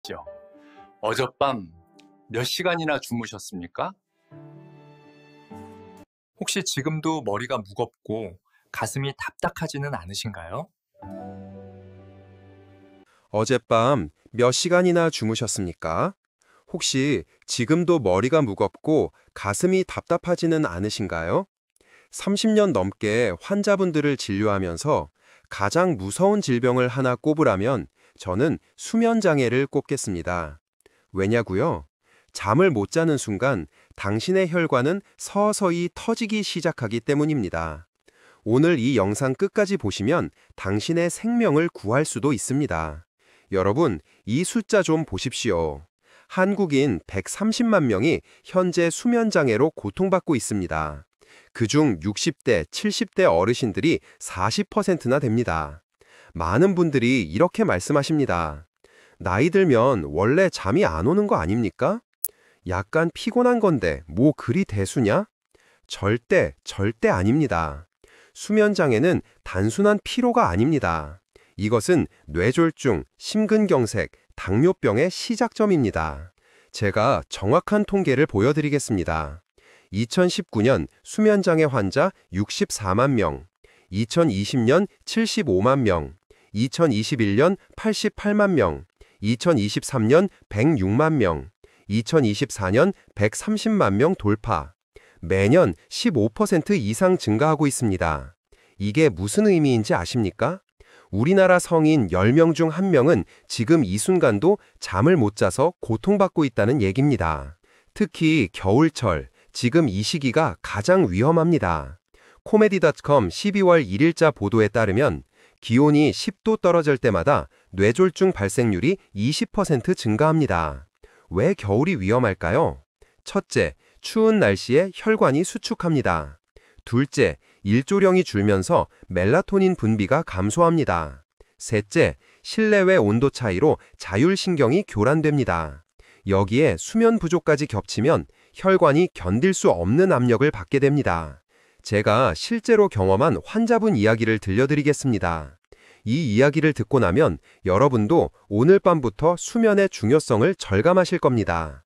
죠. 어젯밤 몇 시간이나 주무셨습니까? 혹시 지금도 머리가 무겁고 가슴이 답답하지는 않으신가요? 어젯밤 몇 시간이나 주무셨습니까? 혹시 지금도 머리가 무겁고 가슴이 답답하지는 않으신가요? 30년 넘게 환자분들을 진료하면서 가장 무서운 질병을 하나 꼽으라면 저는 수면장애를 꼽겠습니다. 왜냐고요? 잠을 못 자는 순간 당신의 혈관은 서서히 터지기 시작하기 때문입니다. 오늘 이 영상 끝까지 보시면 당신의 생명을 구할 수도 있습니다. 여러분, 이 숫자 좀 보십시오. 한국인 130만 명이 현재 수면장애로 고통받고 있습니다. 그중 60대, 70대 어르신들이 40%나 됩니다. 많은 분들이 이렇게 말씀하십니다. 나이 들면 원래 잠이 안 오는 거 아닙니까? 약간 피곤한 건데 뭐 그리 대수냐? 절대 아닙니다. 수면장애는 단순한 피로가 아닙니다. 이것은 뇌졸중, 심근경색, 당뇨병의 시작점입니다. 제가 정확한 통계를 보여드리겠습니다. 2019년 수면장애 환자 64만 명, 2020년 75만 명, 2021년 88만 명, 2023년 106만 명, 2024년 130만 명 돌파. 매년 15% 이상 증가하고 있습니다. 이게 무슨 의미인지 아십니까? 우리나라 성인 10명 중 1명은 지금 이 순간도 잠을 못 자서 고통받고 있다는 얘기입니다. 특히 겨울철, 지금 이 시기가 가장 위험합니다. 코메디닷컴 12월 1일자 보도에 따르면 기온이 10도 떨어질 때마다 뇌졸중 발생률이 20% 증가합니다. 왜 겨울이 위험할까요? 첫째, 추운 날씨에 혈관이 수축합니다. 둘째, 일조량이 줄면서 멜라토닌 분비가 감소합니다. 셋째, 실내외 온도 차이로 자율신경이 교란됩니다. 여기에 수면 부족까지 겹치면 혈관이 견딜 수 없는 압력을 받게 됩니다. 제가 실제로 경험한 환자분 이야기를 들려드리겠습니다. 이 이야기를 듣고 나면 여러분도 오늘 밤부터 수면의 중요성을 절감하실 겁니다.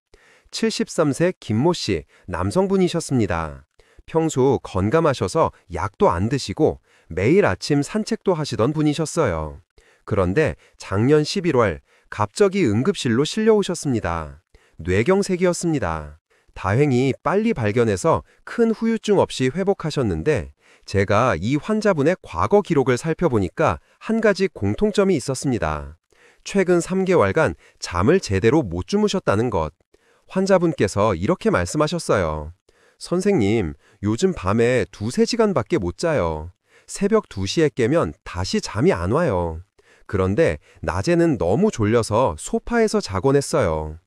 73세 김모 씨, 남성분이셨습니다. 평소 건강하셔서 약도 안 드시고 매일 아침 산책도 하시던 분이셨어요. 그런데 작년 11월 갑자기 응급실로 실려오셨습니다. 뇌경색이었습니다. 다행히 빨리 발견해서 큰 후유증 없이 회복하셨는데 제가 이 환자분의 과거 기록을 살펴보니까 한 가지 공통점이 있었습니다. 최근 3개월간 잠을 제대로 못 주무셨다는 것. 환자분께서 이렇게 말씀하셨어요. 선생님, 요즘 밤에 2~3시간밖에 못 자요. 새벽 2시에 깨면 다시 잠이 안 와요. 그런데 낮에는 너무 졸려서 소파에서 자곤 했어요.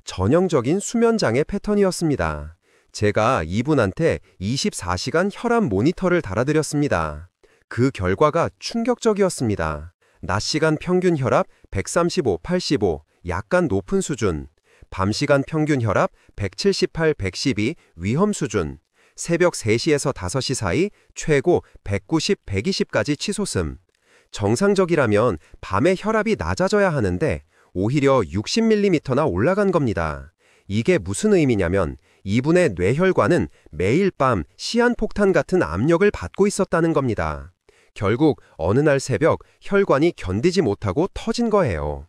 전형적인 수면장애 패턴이었습니다. 제가 이분한테 24시간 혈압 모니터를 달아드렸습니다. 그 결과가 충격적이었습니다. 낮 시간 평균 혈압 135/85, 약간 높은 수준. 밤 시간 평균 혈압 178/112, 위험 수준. 새벽 3시에서 5시 사이 최고 190/120까지 치솟음. 정상적이라면 밤에 혈압이 낮아져야 하는데 오히려 60mm나 올라간 겁니다. 이게 무슨 의미냐면 이분의 뇌혈관은 매일 밤 시한폭탄 같은 압력을 받고 있었다는 겁니다. 결국 어느 날 새벽 혈관이 견디지 못하고 터진 거예요.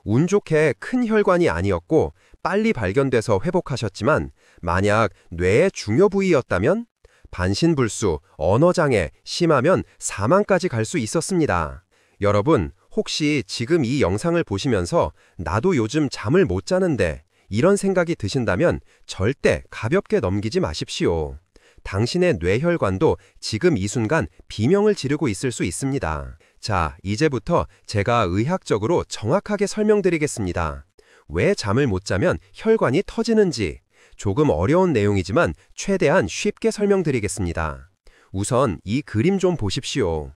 운 좋게 큰 혈관이 아니었고 빨리 발견돼서 회복하셨지만 만약 뇌의 중요 부위였다면 반신불수, 언어장애, 심하면 사망까지 갈 수 있었습니다. 여러분, 혹시 지금 이 영상을 보시면서 나도 요즘 잠을 못 자는데 이런 생각이 드신다면 절대 가볍게 넘기지 마십시오. 당신의 뇌혈관도 지금 이 순간 비명을 지르고 있을 수 있습니다. 자, 이제부터 제가 의학적으로 정확하게 설명드리겠습니다. 왜 잠을 못 자면 혈관이 터지는지 조금 어려운 내용이지만 최대한 쉽게 설명드리겠습니다. 우선 이 그림 좀 보십시오.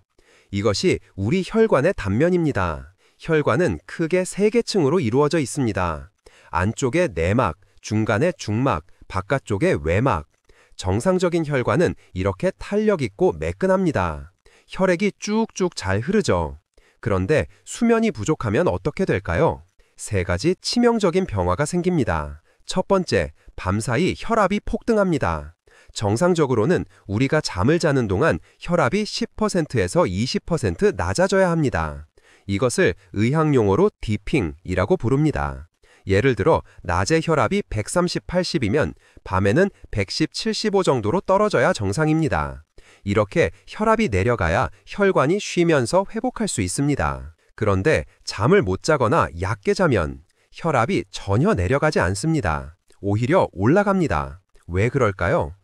이것이 우리 혈관의 단면입니다. 혈관은 크게 3개층으로 이루어져 있습니다. 안쪽에 내막, 중간에 중막, 바깥쪽에 외막. 정상적인 혈관은 이렇게 탄력 있고 매끈합니다. 혈액이 쭉쭉 잘 흐르죠. 그런데 수면이 부족하면 어떻게 될까요? 세 가지 치명적인 변화가 생깁니다. 첫 번째, 밤사이 혈압이 폭등합니다. 정상적으로는 우리가 잠을 자는 동안 혈압이 10%에서 20% 낮아져야 합니다. 이것을 의학 용어로 디핑이라고 부릅니다. 예를 들어 낮에 혈압이 130, 80이면 밤에는 110, 75 정도로 떨어져야 정상입니다. 이렇게 혈압이 내려가야 혈관이 쉬면서 회복할 수 있습니다. 그런데 잠을 못 자거나 얕게 자면 혈압이 전혀 내려가지 않습니다. 오히려 올라갑니다. 왜 그럴까요?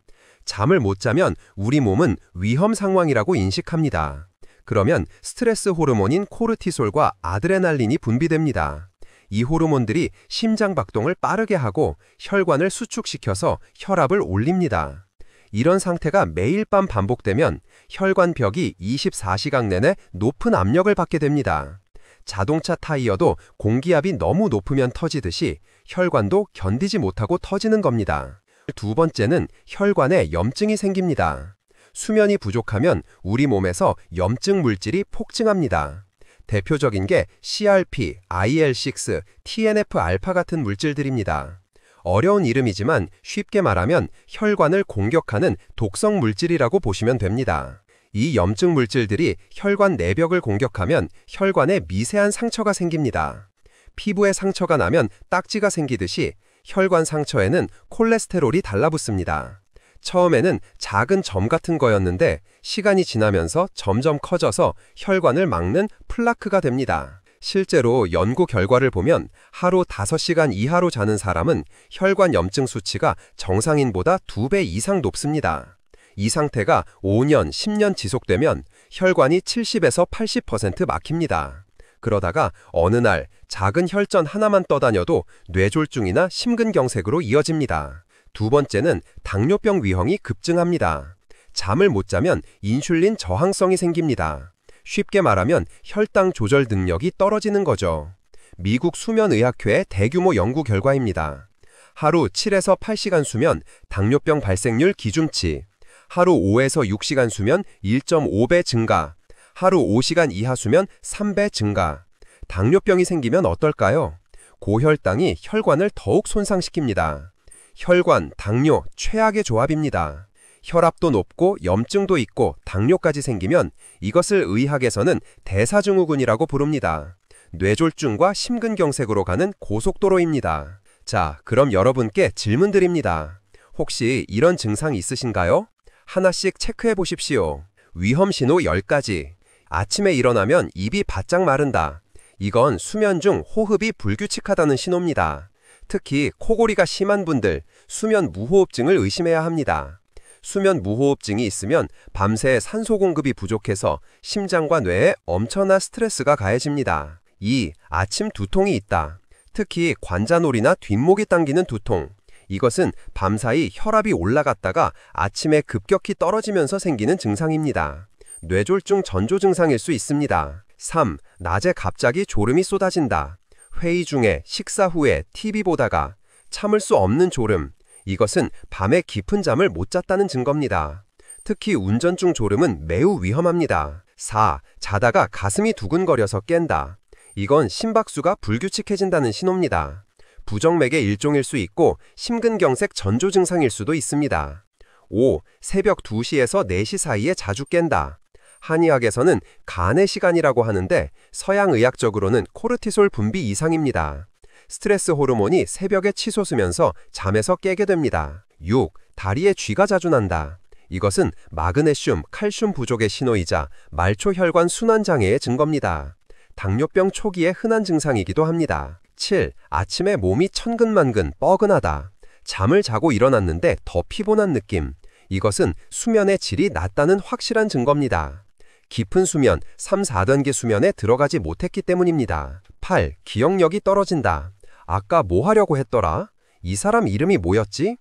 잠을 못 자면 우리 몸은 위험 상황이라고 인식합니다. 그러면 스트레스 호르몬인 코르티솔과 아드레날린이 분비됩니다. 이 호르몬들이 심장 박동을 빠르게 하고 혈관을 수축시켜서 혈압을 올립니다. 이런 상태가 매일 밤 반복되면 혈관벽이 24시간 내내 높은 압력을 받게 됩니다. 자동차 타이어도 공기압이 너무 높으면 터지듯이 혈관도 견디지 못하고 터지는 겁니다. 두 번째는 혈관에 염증이 생깁니다. 수면이 부족하면 우리 몸에서 염증 물질이 폭증합니다. 대표적인 게 CRP, IL-6, TNF-알파 같은 물질들입니다. 어려운 이름이지만 쉽게 말하면 혈관을 공격하는 독성 물질이라고 보시면 됩니다. 이 염증 물질들이 혈관 내벽을 공격하면 혈관에 미세한 상처가 생깁니다. 피부에 상처가 나면 딱지가 생기듯이 혈관 상처에는 콜레스테롤이 달라붙습니다. 처음에는 작은 점 같은 거였는데 시간이 지나면서 점점 커져서 혈관을 막는 플라크가 됩니다. 실제로 연구 결과를 보면 하루 5시간 이하로 자는 사람은 혈관 염증 수치가 정상인보다 2배 이상 높습니다. 이 상태가 5년, 10년 지속되면 혈관이 70에서 80% 막힙니다. 그러다가 어느 날 작은 혈전 하나만 떠다녀도 뇌졸중이나 심근경색으로 이어집니다. 두 번째는 당뇨병 위험이 급증합니다. 잠을 못 자면 인슐린 저항성이 생깁니다. 쉽게 말하면 혈당 조절 능력이 떨어지는 거죠. 미국 수면의학회의 대규모 연구 결과입니다. 하루 7에서 8시간 수면 당뇨병 발생률 기준치, 하루 5에서 6시간 수면 1.5배 증가, 하루 5시간 이하 수면 3배 증가. 당뇨병이 생기면 어떨까요? 고혈당이 혈관을 더욱 손상시킵니다. 혈관, 당뇨, 최악의 조합입니다. 혈압도 높고 염증도 있고 당뇨까지 생기면 이것을 의학에서는 대사증후군이라고 부릅니다. 뇌졸중과 심근경색으로 가는 고속도로입니다. 자, 그럼 여러분께 질문 드립니다. 혹시 이런 증상 있으신가요? 하나씩 체크해 보십시오. 위험 신호 10가지. 아침에 일어나면 입이 바짝 마른다. 이건 수면 중 호흡이 불규칙하다는 신호입니다. 특히 코골이가 심한 분들, 수면 무호흡증을 의심해야 합니다. 수면 무호흡증이 있으면 밤새 산소 공급이 부족해서 심장과 뇌에 엄청난 스트레스가 가해집니다. 2. 아침 두통이 있다. 특히 관자놀이나 뒷목이 당기는 두통. 이것은 밤사이 혈압이 올라갔다가 아침에 급격히 떨어지면서 생기는 증상입니다. 뇌졸중 전조 증상일 수 있습니다. 3. 낮에 갑자기 졸음이 쏟아진다. 회의 중에, 식사 후에 TV 보다가 참을 수 없는 졸음. 이것은 밤에 깊은 잠을 못 잤다는 증거입니다. 특히 운전 중 졸음은 매우 위험합니다. 4. 자다가 가슴이 두근거려서 깬다. 이건 심박수가 불규칙해진다는 신호입니다. 부정맥의 일종일 수 있고 심근경색 전조 증상일 수도 있습니다. 5. 새벽 2시에서 4시 사이에 자주 깬다. 한의학에서는 간의 시간이라고 하는데 서양의학적으로는 코르티솔 분비 이상입니다. 스트레스 호르몬이 새벽에 치솟으면서 잠에서 깨게 됩니다. 6. 다리에 쥐가 자주 난다. 이것은 마그네슘, 칼슘 부족의 신호이자 말초혈관 순환장애의 증거입니다. 당뇨병 초기의 흔한 증상이기도 합니다. 7. 아침에 몸이 천근만근 뻐근하다. 잠을 자고 일어났는데 더 피곤한 느낌. 이것은 수면의 질이 낮다는 확실한 증거입니다. 깊은 수면, 3, 4단계 수면에 들어가지 못했기 때문입니다. 8. 기억력이 떨어진다. 아까 뭐 하려고 했더라? 이 사람 이름이 뭐였지?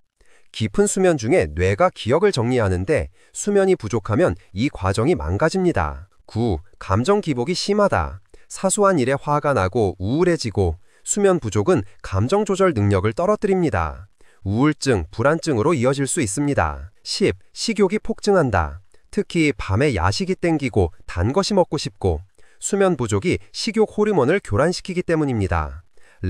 깊은 수면 중에 뇌가 기억을 정리하는데 수면이 부족하면 이 과정이 망가집니다. 9. 감정 기복이 심하다. 사소한 일에 화가 나고 우울해지고 수면 부족은 감정 조절 능력을 떨어뜨립니다. 우울증, 불안증으로 이어질 수 있습니다. 10. 식욕이 폭증한다. 특히 밤에 야식이 땡기고 단 것이 먹고 싶고 수면 부족이 식욕 호르몬을 교란시키기 때문입니다.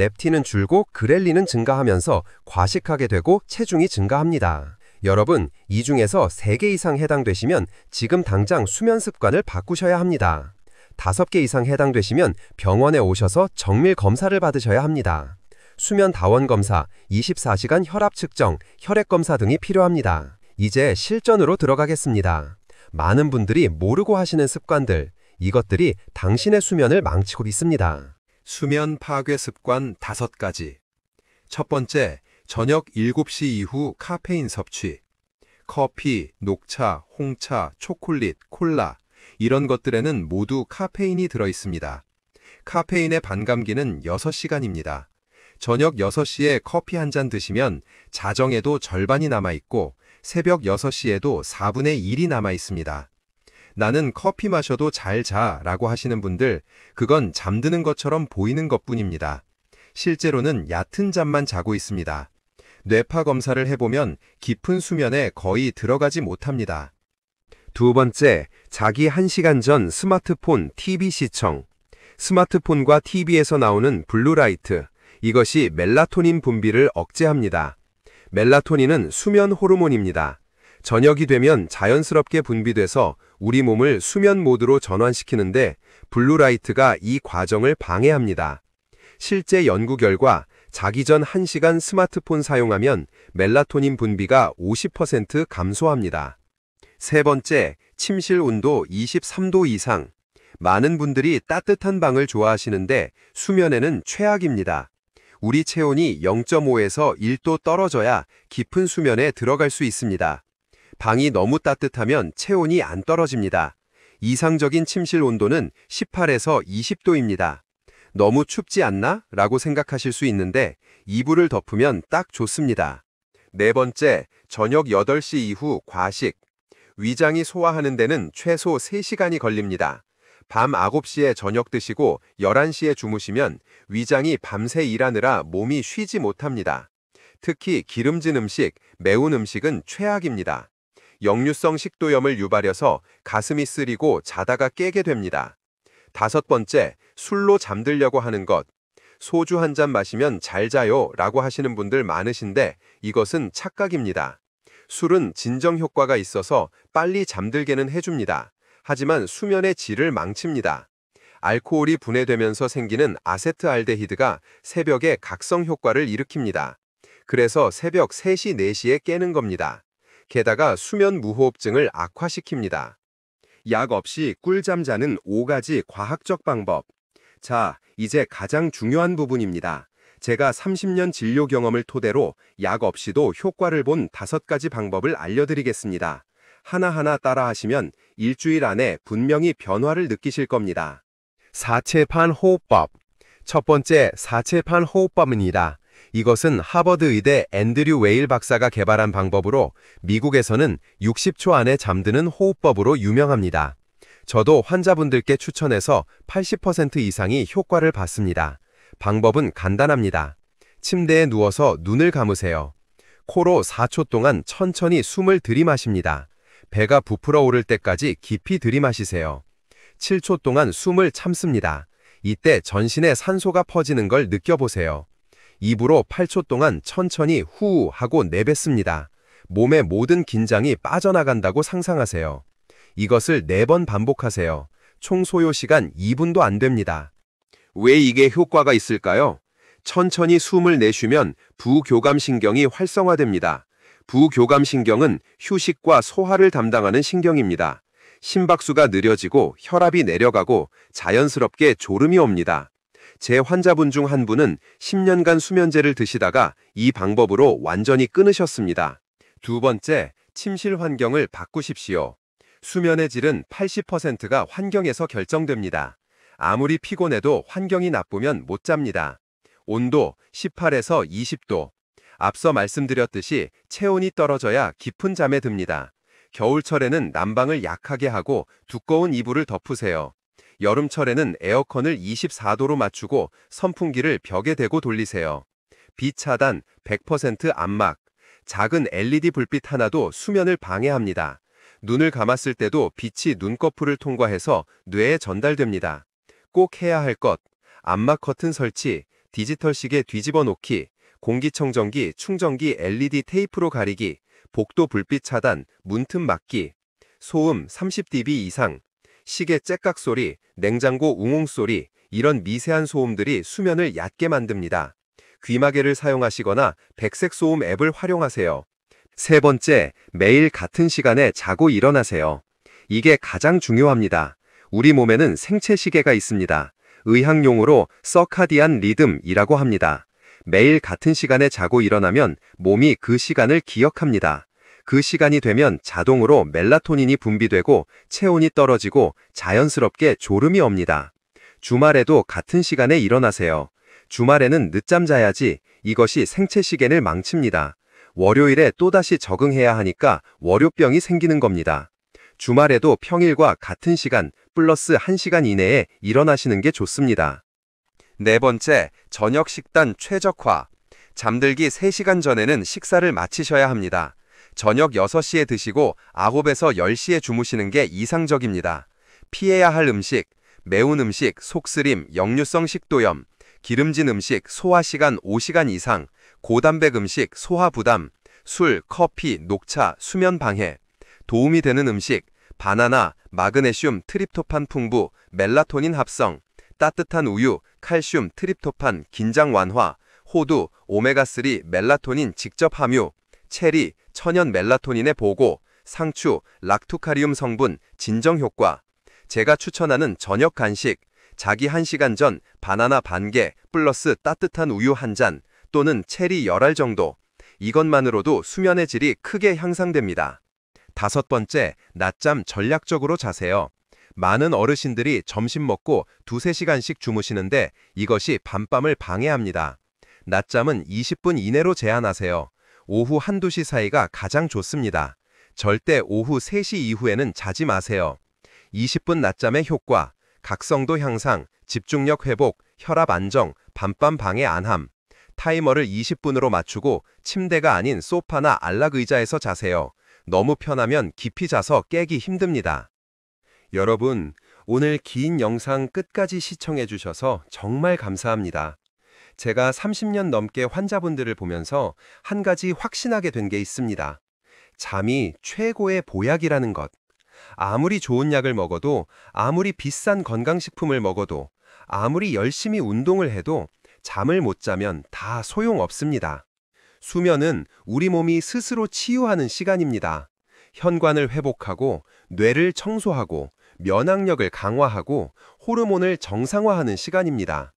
렙틴은 줄고 그렐린은 증가하면서 과식하게 되고 체중이 증가합니다. 여러분, 이 중에서 3개 이상 해당되시면 지금 당장 수면 습관을 바꾸셔야 합니다. 5개 이상 해당되시면 병원에 오셔서 정밀 검사를 받으셔야 합니다. 수면 다원 검사, 24시간 혈압 측정, 혈액 검사 등이 필요합니다. 이제 실전으로 들어가겠습니다. 많은 분들이 모르고 하시는 습관들, 이것들이 당신의 수면을 망치고 있습니다. 수면 파괴 습관 5가지. 첫 번째, 저녁 7시 이후 카페인 섭취. 커피, 녹차, 홍차, 초콜릿, 콜라, 이런 것들에는 모두 카페인이 들어있습니다. 카페인의 반감기는 6시간입니다. 저녁 6시에 커피 한 잔 드시면 자정에도 절반이 남아있고 새벽 6시에도 4분의 1이 남아있습니다. 나는 커피 마셔도 잘 자 라고 하시는 분들, 그건 잠드는 것처럼 보이는 것뿐입니다. 실제로는 얕은 잠만 자고 있습니다. 뇌파 검사를 해보면 깊은 수면에 거의 들어가지 못합니다. 두 번째, 자기 1시간 전 스마트폰, TV 시청. 스마트폰과 TV에서 나오는 블루라이트, 이것이 멜라토닌 분비를 억제합니다. 멜라토닌은 수면 호르몬입니다. 저녁이 되면 자연스럽게 분비돼서 우리 몸을 수면 모드로 전환시키는데 블루라이트가 이 과정을 방해합니다. 실제 연구 결과 자기 전 1시간 스마트폰 사용하면 멜라토닌 분비가 50% 감소합니다. 세 번째, 침실 온도 23도 이상. 많은 분들이 따뜻한 방을 좋아하시는데 수면에는 최악입니다. 우리 체온이 0.5에서 1도 떨어져야 깊은 수면에 들어갈 수 있습니다. 방이 너무 따뜻하면 체온이 안 떨어집니다. 이상적인 침실 온도는 18에서 20도입니다. 너무 춥지 않나? 라고 생각하실 수 있는데 이불을 덮으면 딱 좋습니다. 네 번째, 저녁 8시 이후 과식. 위장이 소화하는 데는 최소 3시간이 걸립니다. 밤 9시에 저녁 드시고 11시에 주무시면 위장이 밤새 일하느라 몸이 쉬지 못합니다. 특히 기름진 음식, 매운 음식은 최악입니다. 역류성 식도염을 유발해서 가슴이 쓰리고 자다가 깨게 됩니다. 5번째, 술로 잠들려고 하는 것. 소주 한 잔 마시면 잘 자요 라고 하시는 분들 많으신데 이것은 착각입니다. 술은 진정 효과가 있어서 빨리 잠들게는 해줍니다. 하지만 수면의 질을 망칩니다. 알코올이 분해되면서 생기는 아세트알데히드가 새벽에 각성 효과를 일으킵니다. 그래서 새벽 3시, 4시에 깨는 겁니다. 게다가 수면 무호흡증을 악화시킵니다. 약 없이 꿀잠 자는 5가지 과학적 방법. 자, 이제 가장 중요한 부분입니다. 제가 30년 진료 경험을 토대로 약 없이도 효과를 본 5가지 방법을 알려드리겠습니다. 하나하나 따라하시면 일주일 안에 분명히 변화를 느끼실 겁니다. 사체판 호흡법. 첫 번째, 사체판 호흡법입니다. 이것은 하버드 의대 앤드류 웨일 박사가 개발한 방법으로 미국에서는 60초 안에 잠드는 호흡법으로 유명합니다. 저도 환자분들께 추천해서 80% 이상이 효과를 봤습니다. 방법은 간단합니다. 침대에 누워서 눈을 감으세요. 코로 4초 동안 천천히 숨을 들이마십니다. 배가 부풀어 오를 때까지 깊이 들이마시세요. 7초 동안 숨을 참습니다. 이때 전신에 산소가 퍼지는 걸 느껴보세요. 입으로 8초 동안 천천히 후 하고 내뱉습니다. 몸의 모든 긴장이 빠져나간다고 상상하세요. 이것을 4번 반복하세요. 총 소요 시간 2분도 안 됩니다. 왜 이게 효과가 있을까요? 천천히 숨을 내쉬면 부교감신경이 활성화됩니다. 부교감신경은 휴식과 소화를 담당하는 신경입니다. 심박수가 느려지고 혈압이 내려가고 자연스럽게 졸음이 옵니다. 제 환자분 중 한 분은 10년간 수면제를 드시다가 이 방법으로 완전히 끊으셨습니다. 두 번째, 침실 환경을 바꾸십시오. 수면의 질은 80%가 환경에서 결정됩니다. 아무리 피곤해도 환경이 나쁘면 못 잡니다. 온도 18에서 20도. 앞서 말씀드렸듯이 체온이 떨어져야 깊은 잠에 듭니다. 겨울철에는 난방을 약하게 하고 두꺼운 이불을 덮으세요. 여름철에는 에어컨을 24도로 맞추고 선풍기를 벽에 대고 돌리세요. 빛 차단, 100% 암막. 작은 LED 불빛 하나도 수면을 방해합니다. 눈을 감았을 때도 빛이 눈꺼풀을 통과해서 뇌에 전달됩니다. 꼭 해야 할 것, 암막 커튼 설치, 디지털 시계 뒤집어 놓기, 공기청정기, 충전기 LED 테이프로 가리기, 복도 불빛 차단, 문틈 막기, 소음 30dB 이상, 시계 째깍 소리, 냉장고 웅웅 소리, 이런 미세한 소음들이 수면을 얕게 만듭니다. 귀마개를 사용하시거나 백색 소음 앱을 활용하세요. 세 번째, 매일 같은 시간에 자고 일어나세요. 이게 가장 중요합니다. 우리 몸에는 생체 시계가 있습니다. 의학용어로 서카디안 리듬이라고 합니다. 매일 같은 시간에 자고 일어나면 몸이 그 시간을 기억합니다. 그 시간이 되면 자동으로 멜라토닌이 분비되고 체온이 떨어지고 자연스럽게 졸음이 옵니다. 주말에도 같은 시간에 일어나세요. 주말에는 늦잠 자야지, 이것이 생체 시계를 망칩니다. 월요일에 또다시 적응해야 하니까 월요병이 생기는 겁니다. 주말에도 평일과 같은 시간 플러스 1시간 이내에 일어나시는 게 좋습니다. 네 번째, 저녁 식단 최적화. 잠들기 3시간 전에는 식사를 마치셔야 합니다. 저녁 6시에 드시고 9에서 10시에 주무시는 게 이상적입니다. 피해야 할 음식, 매운 음식, 속쓰림, 역류성 식도염, 기름진 음식, 소화 시간 5시간 이상, 고단백 음식, 소화 부담, 술, 커피, 녹차, 수면 방해, 도움이 되는 음식, 바나나, 마그네슘, 트립토판 풍부, 멜라토닌 합성, 따뜻한 우유, 칼슘, 트립토판, 긴장 완화, 호두, 오메가3, 멜라토닌 직접 함유, 체리, 천연 멜라토닌의 보고, 상추, 락투카리움 성분, 진정 효과. 제가 추천하는 저녁 간식, 자기 1시간 전 바나나 반개 플러스 따뜻한 우유 1잔 또는 체리 10알 정도. 이것만으로도 수면의 질이 크게 향상됩니다. 다섯 번째, 낮잠 전략적으로 자세요. 많은 어르신들이 점심 먹고 2~3시간씩 주무시는데 이것이 밤밤을 방해합니다. 낮잠은 20분 이내로 제한하세요. 오후 1~2시 사이가 가장 좋습니다. 절대 오후 3시 이후에는 자지 마세요. 20분 낮잠의 효과, 각성도 향상, 집중력 회복, 혈압 안정, 밤밤 방해 안함. 타이머를 20분으로 맞추고 침대가 아닌 소파나 안락 의자에서 자세요. 너무 편하면 깊이 자서 깨기 힘듭니다. 여러분, 오늘 긴 영상 끝까지 시청해 주셔서 정말 감사합니다. 제가 30년 넘게 환자분들을 보면서 한 가지 확신하게 된 게 있습니다. 잠이 최고의 보약이라는 것. 아무리 좋은 약을 먹어도, 아무리 비싼 건강식품을 먹어도, 아무리 열심히 운동을 해도 잠을 못 자면 다 소용없습니다. 수면은 우리 몸이 스스로 치유하는 시간입니다. 혈관을 회복하고, 뇌를 청소하고, 면역력을 강화하고, 호르몬을 정상화하는 시간입니다.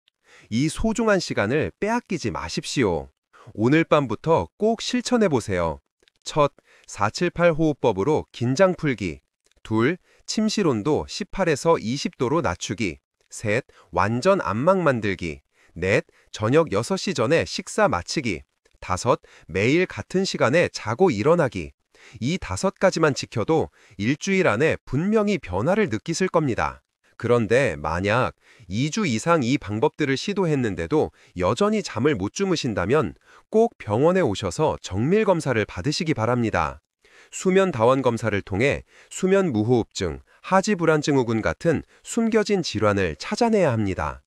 이 소중한 시간을 빼앗기지 마십시오. 오늘 밤부터 꼭 실천해 보세요. 첫, 478 호흡법으로 긴장 풀기. 둘, 침실 온도 18에서 20도로 낮추기. 셋, 완전 안막 만들기. 넷, 저녁 6시 전에 식사 마치기. 다섯, 매일 같은 시간에 자고 일어나기. 이 5가지만 지켜도 일주일 안에 분명히 변화를 느끼실 겁니다. 그런데 만약 2주 이상 이 방법들을 시도했는데도 여전히 잠을 못 주무신다면 꼭 병원에 오셔서 정밀 검사를 받으시기 바랍니다. 수면 다원 검사를 통해 수면 무호흡증, 하지불안증후군 같은 숨겨진 질환을 찾아내야 합니다.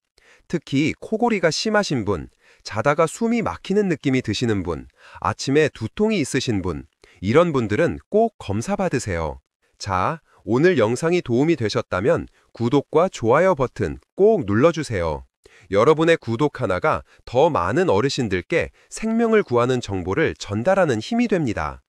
특히 코골이가 심하신 분, 자다가 숨이 막히는 느낌이 드시는 분, 아침에 두통이 있으신 분, 이런 분들은 꼭 검사 받으세요. 자, 오늘 영상이 도움이 되셨다면 구독과 좋아요 버튼 꼭 눌러주세요. 여러분의 구독 하나가 더 많은 어르신들께 생명을 구하는 정보를 전달하는 힘이 됩니다.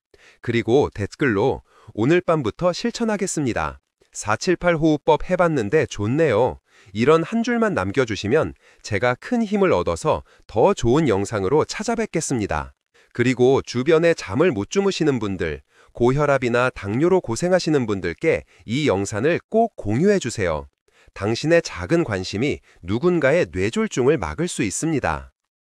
그리고 댓글로 오늘 밤부터 실천하겠습니다. 478 호흡법 해봤는데 좋네요. 이런 한 줄만 남겨주시면 제가 큰 힘을 얻어서 더 좋은 영상으로 찾아뵙겠습니다. 그리고 주변에 잠을 못 주무시는 분들, 고혈압이나 당뇨로 고생하시는 분들께 이 영상을 꼭 공유해 주세요. 당신의 작은 관심이 누군가의 뇌졸중을 막을 수 있습니다.